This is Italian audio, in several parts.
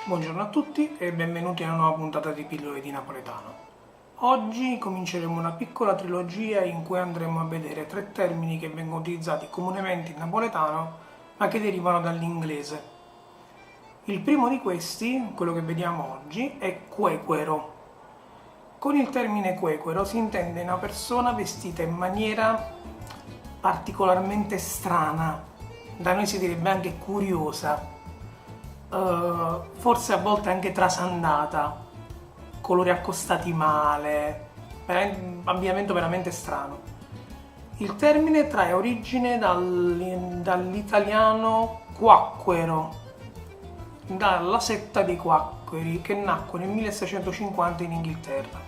Buongiorno a tutti e benvenuti a una nuova puntata di Pillole di Napoletano. Oggi cominceremo una piccola trilogia in cui andremo a vedere tre termini che vengono utilizzati comunemente in napoletano ma che derivano dall'inglese. Il primo di questi, quello che vediamo oggi, è quequero. Con il termine quequero si intende una persona vestita in maniera particolarmente strana, da noi si direbbe anche curiosa, forse a volte anche trasandata, colori accostati male, abbigliamento veramente strano. Il termine trae origine dall'italiano quacquero, dalla setta dei quacqueri che nacque nel 1650 in Inghilterra,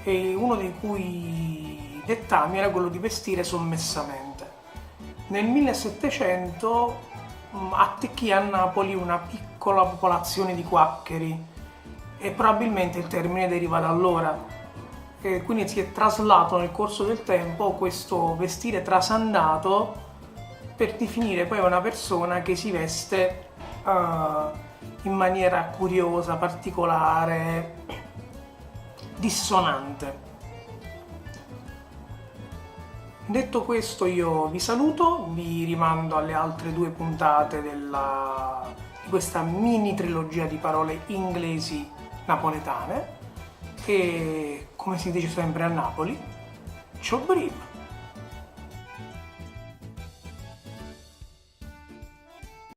e uno dei cui dettami era quello di vestire sommessamente. Nel 1700 attecchì a Napoli una piccola popolazione di quaccheri e probabilmente il termine deriva da allora. E quindi si è traslato nel corso del tempo questo vestire trasandato per definire poi una persona che si veste in maniera curiosa, particolare, dissonante. Detto questo, io vi saluto, vi rimando alle altre due puntate di questa mini trilogia di parole inglesi napoletane e, come si dice sempre a Napoli, ciao Brim!